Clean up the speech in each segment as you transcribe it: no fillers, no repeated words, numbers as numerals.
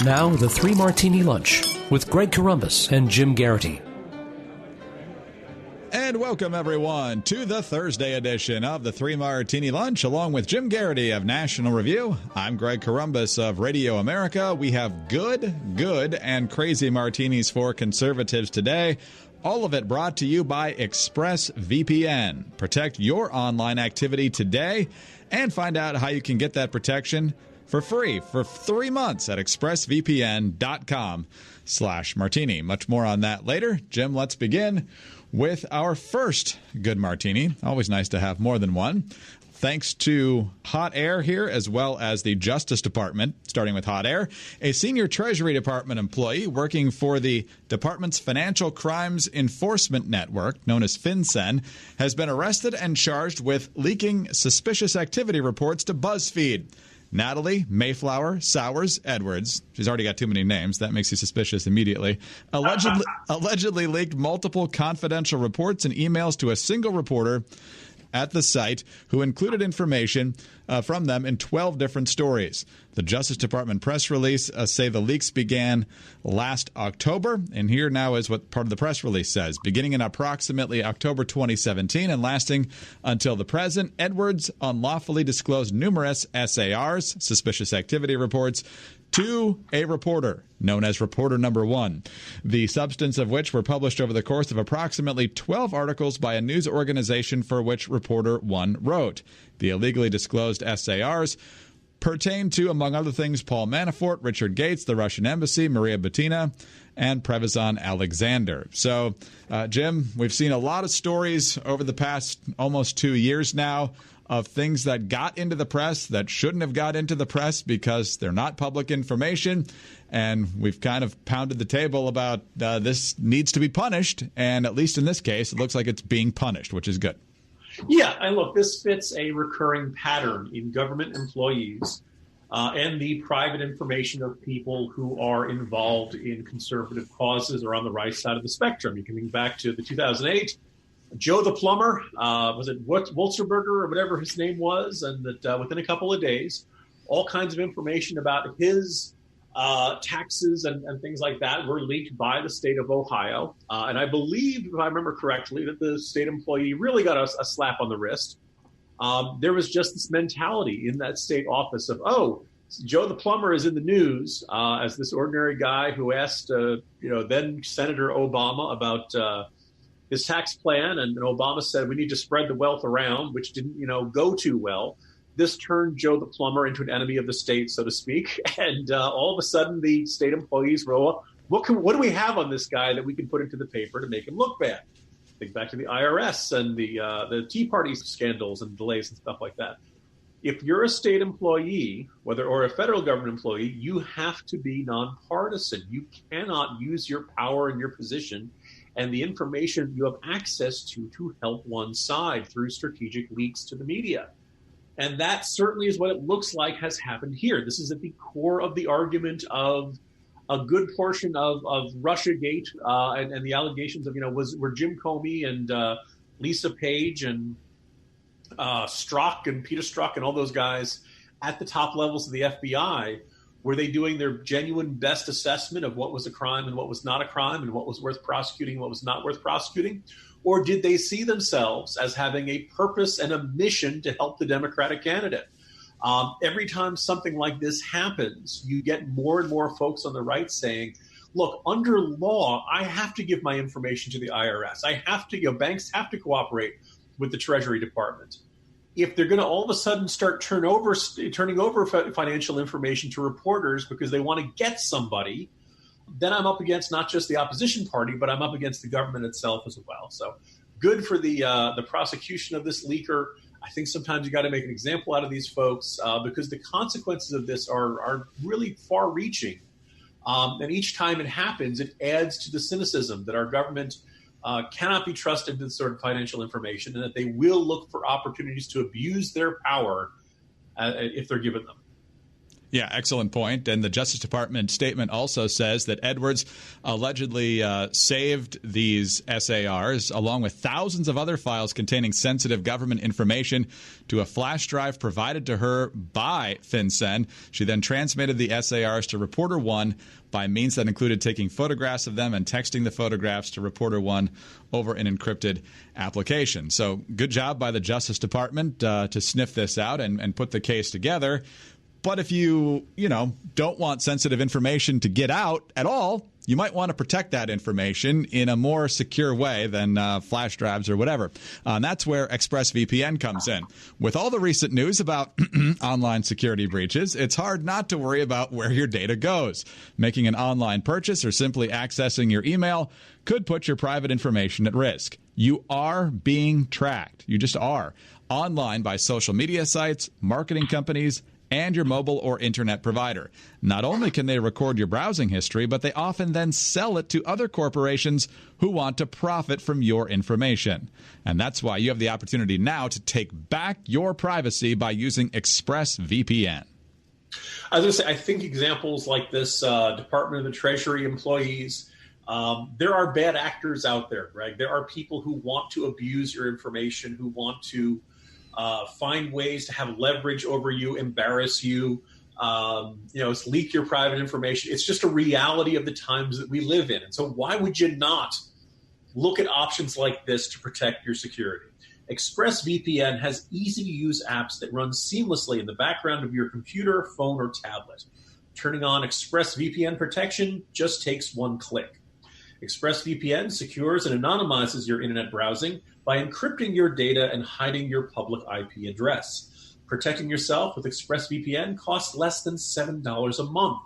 Now, the Three Martini Lunch with Greg Corombos and Jim Garrity. And welcome, everyone, to the Thursday edition of the Three Martini Lunch, along with Jim Garrity of National Review. I'm Greg Corombos of Radio America. We have good, and crazy martinis for conservatives today. All of it brought to you by ExpressVPN. Protect your online activity today and find out how you can get that protection for free for 3 months at expressvpn.com/martini. Much more on that later. Jim, let's begin with our first good martini. Always nice to have more than one. Thanks to Hot Air here, as well as the Justice Department, starting with Hot Air. A senior Treasury Department employee working for the department's Financial Crimes Enforcement Network, known as FinCEN, has been arrested and charged with leaking suspicious activity reports to BuzzFeed. Natalie Mayflower Sowers Edwards, she's already got too many names, that makes you suspicious immediately, allegedly leaked multiple confidential reports and emails to a single reporter at the site who included information from them in 12 different stories. The Justice Department press release say the leaks began last October, and here now is what part of the press release says. Beginning in approximately October 2017 and lasting until the present, Edwards unlawfully disclosed numerous SARs, suspicious activity reports, to a reporter known as Reporter Number 1, the substance of which were published over the course of approximately 12 articles by a news organization for which Reporter 1 wrote. The illegally disclosed SARs pertain to, among other things, Paul Manafort, Richard Gates, the Russian Embassy, Maria Butina, and Prevezon Alexander. So, Jim, we've seen a lot of stories over the past almost 2 years now of things that got into the press that shouldn't have got into the press because they're not public information. And we've kind of pounded the table about this needs to be punished. And at least in this case, it looks like it's being punished, which is good. Yeah, and look, this fits a recurring pattern in government employees and the private information of people who are involved in conservative causes or on the right side of the spectrum. You're coming back to the 2008 Joe the Plumber, was it Wolzerberger or whatever his name was, and that within a couple of days, all kinds of information about his taxes and things like that were leaked by the state of Ohio. And I believe, if I remember correctly, that the state employee really got a slap on the wrist. There was just this mentality in that state office of, oh, Joe the Plumber is in the news as this ordinary guy who asked, then Senator Obama about his tax plan, and Obama said we need to spread the wealth around, which didn't, go too well. This turned Joe the Plumber into an enemy of the state, so to speak. And all of a sudden, the state employees were, what do we have on this guy that we can put into the paper to make him look bad? Think back to the IRS and the Tea Party scandals and delays and stuff like that. If you're a state employee, or a federal government employee, you have to be nonpartisan. You cannot use your power and your position and the information you have access to help one side through strategic leaks to the media. And that certainly is what it looks like has happened here. This is at the core of the argument of a good portion of Russiagate and the allegations of, were Jim Comey and Lisa Page and Strzok and Peter Strzok and all those guys at the top levels of the FBI. Were they doing their genuine best assessment of what was a crime and what was not a crime and what was worth prosecuting and what was not worth prosecuting? Or did they see themselves as having a purpose and a mission to help the Democratic candidate? Every time something like this happens, you get more and more folks on the right saying, look, under law, I have to give my information to the IRS. I have to, banks have to cooperate with the Treasury Department. If they're going to all of a sudden start turning over financial information to reporters because they want to get somebody, then I'm up against not just the opposition party, but I'm up against the government itself as well. So good for the prosecution of this leaker. I think sometimes you got to make an example out of these folks because the consequences of this are really far-reaching. And each time it happens, it adds to the cynicism that our government cannot be trusted with sort of financial information, and that they will look for opportunities to abuse their power if they're given them. Yeah, excellent point. And the Justice Department statement also says that Edwards allegedly saved these SARs along with thousands of other files containing sensitive government information to a flash drive provided to her by FinCEN. She then transmitted the SARs to Reporter One by means that included taking photographs of them and texting the photographs to Reporter One over an encrypted application. So good job by the Justice Department to sniff this out and put the case together. But if you don't want sensitive information to get out at all, you might want to protect that information in a more secure way than flash drives or whatever. And that's where ExpressVPN comes in. With all the recent news about online security breaches, it's hard not to worry about where your data goes. Making an online purchase or simply accessing your email could put your private information at risk. You are being tracked. You just are. Online by social media sites, marketing companies, and your mobile or internet provider. Not only can they record your browsing history, but they often then sell it to other corporations who want to profit from your information. And that's why you have the opportunity now to take back your privacy by using ExpressVPN. I was going to say, I think examples like this, Department of the Treasury employees, there are bad actors out there, Greg. There are people who want to abuse your information, who want to find ways to have leverage over you, embarrass you, leak your private information. It's just a reality of the times that we live in. And so why would you not look at options like this to protect your security? ExpressVPN has easy-to-use apps that run seamlessly in the background of your computer, phone, or tablet. Turning on ExpressVPN protection just takes one click. ExpressVPN secures and anonymizes your internet browsing by encrypting your data and hiding your public IP address. Protecting yourself with ExpressVPN costs less than $7 a month.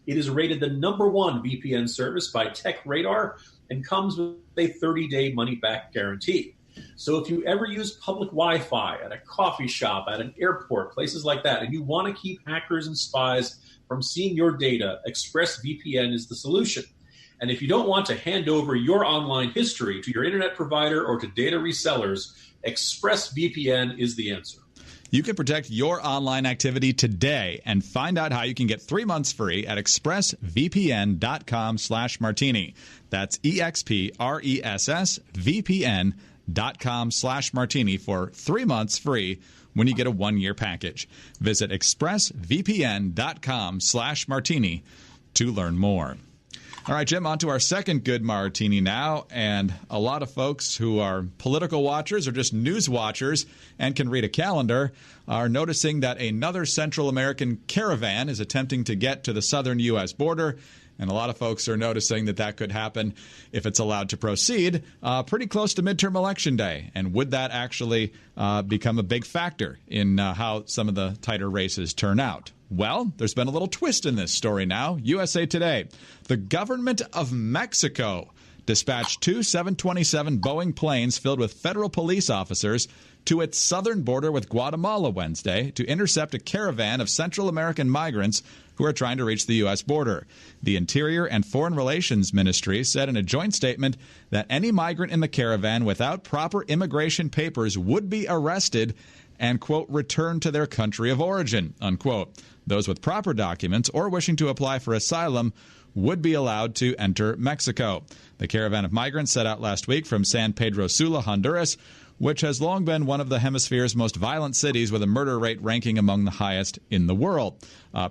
It is rated the #1 VPN service by TechRadar and comes with a 30-day money-back guarantee. So if you ever use public Wi-Fi at a coffee shop, at an airport, places like that, and you want to keep hackers and spies from seeing your data, ExpressVPN is the solution. And if you don't want to hand over your online history to your internet provider or to data resellers, ExpressVPN is the answer. You can protect your online activity today and find out how you can get 3 months free at expressvpn.com/martini. That's expressvpn.com/martini for 3 months free when you get a 1-year package. Visit expressvpn.com/martini to learn more. All right, Jim, on to our second Good Martini now. And a lot of folks who are political watchers or just news watchers and can read a calendar are noticing that another Central American caravan is attempting to get to the southern U.S. border. And a lot of folks are noticing that that could happen if it's allowed to proceed pretty close to midterm election day. And would that actually become a big factor in how some of the tighter races turn out? Well, there's been a little twist in this story now. USA Today. The government of Mexico dispatched 2 727 Boeing planes filled with federal police officers to its southern border with Guatemala Wednesday to intercept a caravan of Central American migrants who are trying to reach the U.S. border. The Interior and Foreign Relations Ministry said in a joint statement that any migrant in the caravan without proper immigration papers would be arrested and, quote, returned to their country of origin, unquote. Those with proper documents or wishing to apply for asylum would be allowed to enter Mexico. The caravan of migrants set out last week from San Pedro Sula, Honduras, which has long been one of the hemisphere's most violent cities with a murder rate ranking among the highest in the world.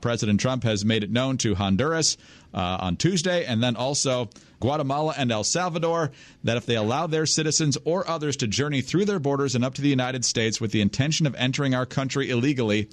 President Trump has made it known to Honduras on Tuesday and then also Guatemala and El Salvador that if they allow their citizens or others to journey through their borders and up to the United States with the intention of entering our country illegally,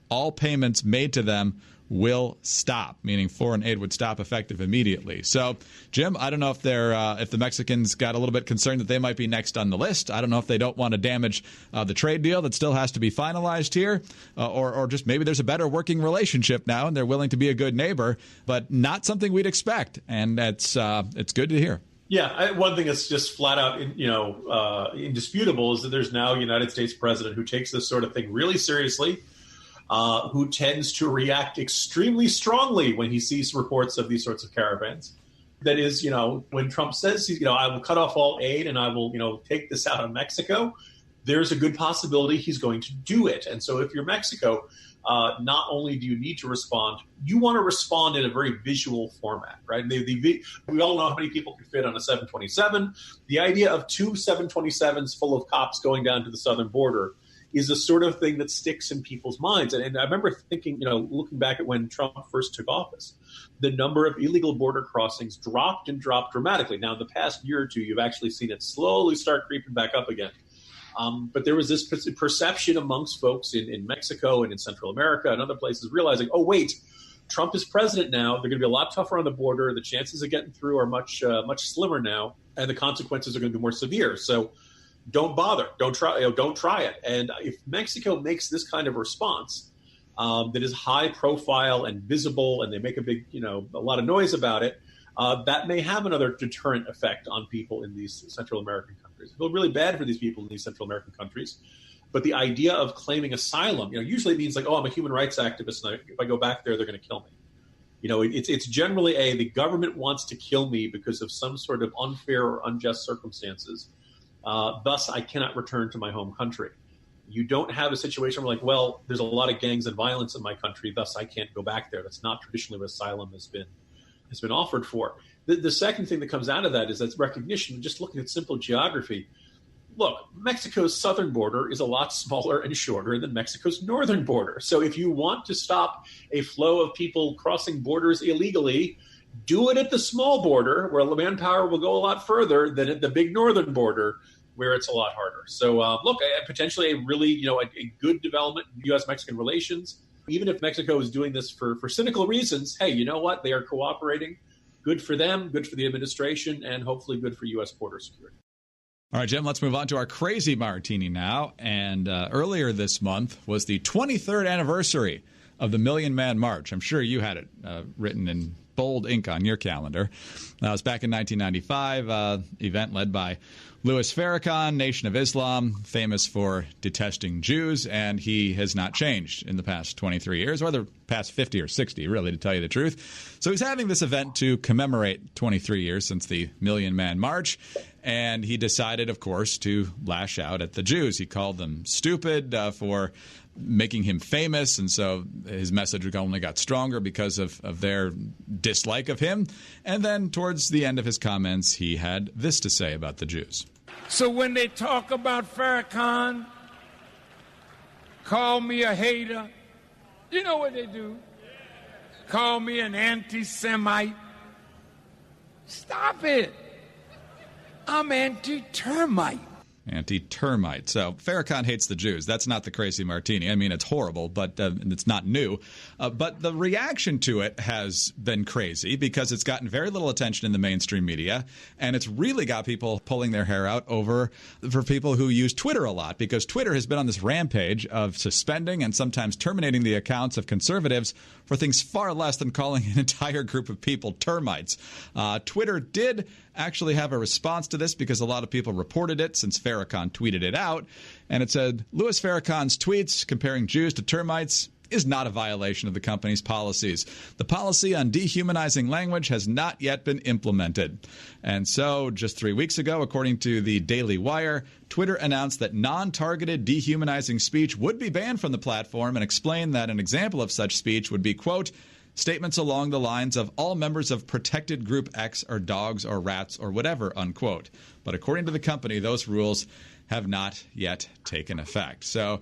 all payments made to them will stop, meaning foreign aid would stop effective immediately. So, Jim, I don't know if if the Mexicans got a little bit concerned that they might be next on the list. I don't know if they don't want to damage the trade deal that still has to be finalized here, or just maybe there's a better working relationship now and they're willing to be a good neighbor, but not something we'd expect, and it's good to hear. Yeah, one thing that's just flat out, indisputable is that there's now a United States president who takes this sort of thing really seriously. Who tends to react extremely strongly when he sees reports of these sorts of caravans. That is, when Trump says, I will cut off all aid and I will, take this out of Mexico, there's a good possibility he's going to do it. And so if you're Mexico, not only do you need to respond, you want to respond in a very visual format, right? We all know how many people can fit on a 727. The idea of two 727s full of cops going down to the southern border is the sort of thing that sticks in people's minds. And I remember thinking, looking back at when Trump first took office, the number of illegal border crossings dropped dramatically. Now, in the past year or two, you've actually seen it slowly start creeping back up again. But there was this perception amongst folks in Mexico and in Central America and other places realizing, oh, wait, Trump is president now. They're going to be a lot tougher on the border. The chances of getting through are much slimmer now, and the consequences are going to be more severe. So don't bother. Don't try it. And if Mexico makes this kind of response that is high profile and visible, and they make a lot of noise about it, that may have another deterrent effect on people in these Central American countries. It feels really bad for these people in these Central American countries. But the idea of claiming asylum, usually it means like, oh, I'm a human rights activist, and if I go back there, they're going to kill me. It's generally the government wants to kill me because of some sort of unfair or unjust circumstances. Thus, I cannot return to my home country. You don't have a situation where there's a lot of gangs and violence in my country, thus I can't go back there. That's not traditionally what asylum has been offered for. The second thing that comes out of that is that's recognition, just looking at simple geography. Look, Mexico's southern border is a lot smaller and shorter than Mexico's northern border. So if you want to stop a flow of people crossing borders illegally, do it at the small border where manpower will go a lot further than at the big northern border where it's a lot harder. So potentially a really, a good development in U.S.-Mexican relations. Even if Mexico is doing this for cynical reasons, hey, you know what? They are cooperating. Good for them, good for the administration, and hopefully good for U.S. border security. All right, Jim, let's move on to our crazy martini now. And earlier this month was the 23rd anniversary of the Million Man March. I'm sure you had it written in bold ink on your calendar. That was back in 1995, event led by Louis Farrakhan, Nation of Islam, famous for detesting Jews, and he has not changed in the past 23 years, or the past 50 or 60, really, to tell you the truth. So he's having this event to commemorate 23 years since the Million Man March, and he decided, of course, to lash out at the Jews. He called them stupid for making him famous, and so his message only got stronger because of their dislike of him. And then towards the end of his comments, he had this to say about the Jews. So when they talk about Farrakhan, call me a hater, you know what they do? Call me an anti-Semite. Stop it. I'm anti-termite. Anti-termite. So Farrakhan hates the Jews. That's not the crazy martini. I mean, it's horrible, but it's not new. But the reaction to it has been crazy because it's gotten very little attention in the mainstream media, and it's really got people pulling their hair out for people who use Twitter a lot, because Twitter has been on this rampage of suspending and sometimes terminating the accounts of conservatives for things far less than calling an entire group of people termites. Twitter did actually have a response to this because a lot of people reported it since Farrakhan tweeted it out. And it said, Louis Farrakhan's tweets comparing Jews to termites is not a violation of the company's policies. The policy on dehumanizing language has not yet been implemented. And so just 3 weeks ago, according to the Daily Wire, Twitter announced that non-targeted dehumanizing speech would be banned from the platform and explained that an example of such speech would be, quote, statements along the lines of all members of protected group X are dogs or rats or whatever, unquote. But according to the company, those rules have not yet taken effect. So,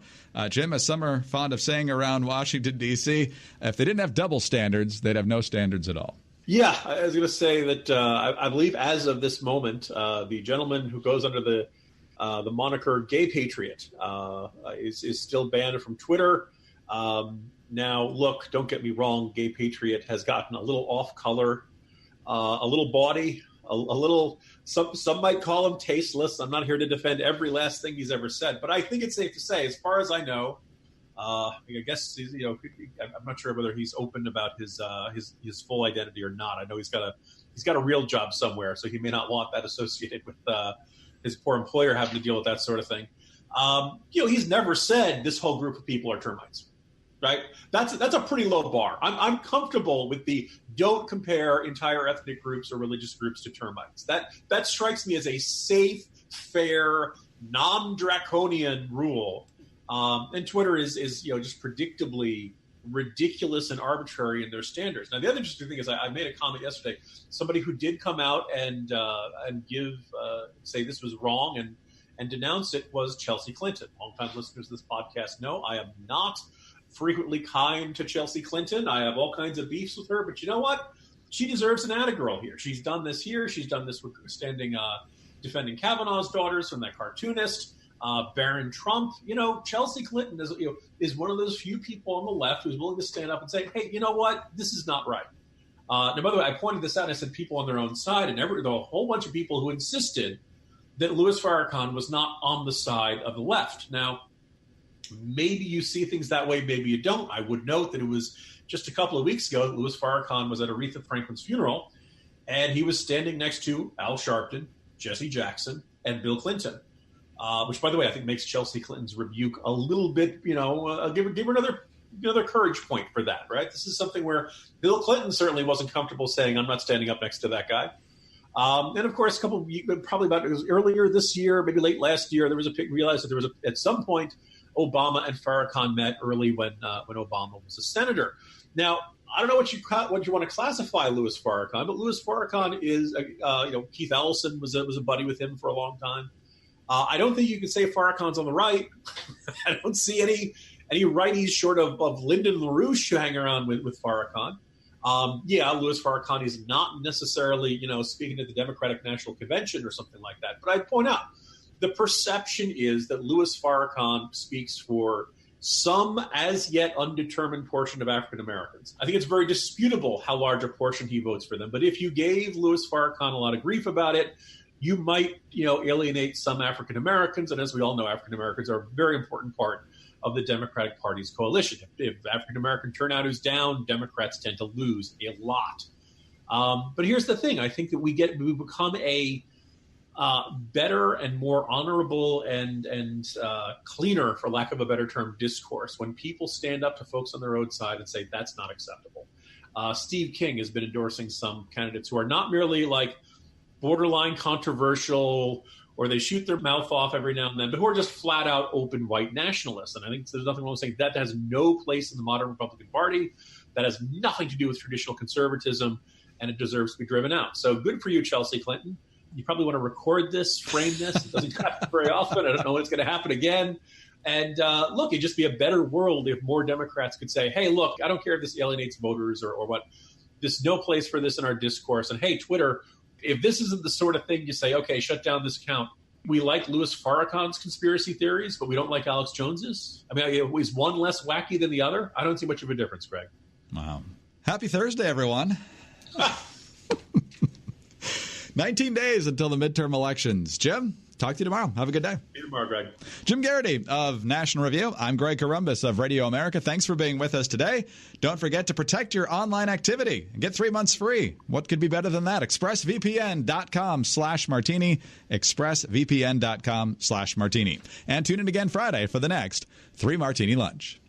Jim, as some are fond of saying around Washington, D.C., if they didn't have double standards, they'd have no standards at all. Yeah, I was going to say that I believe as of this moment, the gentleman who goes under the moniker Gay Patriot is still banned from Twitter. Now, look, don't get me wrong. Gay Patriot has gotten a little off color, a little bawdy, a little. Some might call him tasteless. I'm not here to defend every last thing he's ever said, but I think it's safe to say, as far as I know, I guess I'm not sure whether he's open about his full identity or not. I know he's got a real job somewhere, so he may not want that associated with his poor employer having to deal with that sort of thing. He's never said this whole group of people are termites. Right? That's a pretty low bar. I'm comfortable with the don't compare entire ethnic groups or religious groups to termites. That strikes me as a safe, fair, non-draconian rule And Twitter is just predictably ridiculous and arbitrary in their standards. Now, the other interesting thing is I made a comment yesterday. Somebody who did come out and say this was wrong and denounce it was Chelsea Clinton. Longtime listeners to this podcast know I am not frequently kind to Chelsea Clinton. I have all kinds of beefs with her, but you know what? She deserves an atta girl here. She's done this here. She's done this with defending Kavanaugh's daughters from that cartoonist. Barron Trump, Chelsea Clinton is one of those few people on the left who's willing to stand up and say, hey, you know what? This is not right. Now, by the way, I pointed this out and I said people on their own side, and there were a whole bunch of people who insisted that Louis Farrakhan was not on the side of the left. Now, maybe you see things that way, maybe you don't. I would note that it was just a couple of weeks ago that Louis Farrakhan was at Aretha Franklin's funeral, and he was standing next to Al Sharpton, Jesse Jackson, and Bill Clinton. Which, by the way, I think makes Chelsea Clinton's rebuke a little bit, give her another courage point for that, right? This is something where Bill Clinton certainly wasn't comfortable saying, I'm not standing up next to that guy. And, of course, it was earlier this year, maybe late last year, realized that at some point, Obama and Farrakhan met early when Obama was a senator. Now, I don't know what you want to classify Louis Farrakhan, but Louis Farrakhan is, Keith Ellison was a buddy with him for a long time. I don't think you can say Farrakhan's on the right. I don't see any righties short of Lyndon LaRouche who hang around with Farrakhan. Louis Farrakhan is not necessarily, speaking at the Democratic National Convention or something like that. But I'd point out the perception is that Louis Farrakhan speaks for some as yet undetermined portion of African Americans. I think it's very disputable how large a portion he votes for them. But if you gave Louis Farrakhan a lot of grief about it, you might, alienate some African Americans. And as we all know, African Americans are a very important part of the Democratic Party's coalition. If African American turnout is down, Democrats tend to lose a lot. But here's the thing. I think that we become a better and more honorable and cleaner, for lack of a better term, discourse when people stand up to folks on their own side and say, that's not acceptable. Steve King has been endorsing some candidates who are not merely like borderline controversial, or they shoot their mouth off every now and then, but who are just flat out open white nationalists. And I think there's nothing wrong with saying that has no place in the modern Republican Party. That has nothing to do with traditional conservatism, and it deserves to be driven out. So good for you, Chelsea Clinton. You probably want to record this, frame this. It doesn't happen very often. I don't know when it's going to happen again. And look, it'd just be a better world if more Democrats could say, hey, look, I don't care if this alienates voters or what. There's no place for this in our discourse. And hey, Twitter, if this isn't the sort of thing you say, okay, shut down this account. We like Louis Farrakhan's conspiracy theories, but we don't like Alex Jones's. I mean, is one less wacky than the other? I don't see much of a difference, Greg. Wow. Happy Thursday, everyone. 19 days until the midterm elections. Jim, talk to you tomorrow. Have a good day. See you tomorrow, Greg. Jim Garrity of National Review. I'm Greg Corombos of Radio America. Thanks for being with us today. Don't forget to protect your online activity and get 3 months free. What could be better than that? ExpressVPN.com/Martini. ExpressVPN.com/Martini. And tune in again Friday for the next 3 Martini Lunch.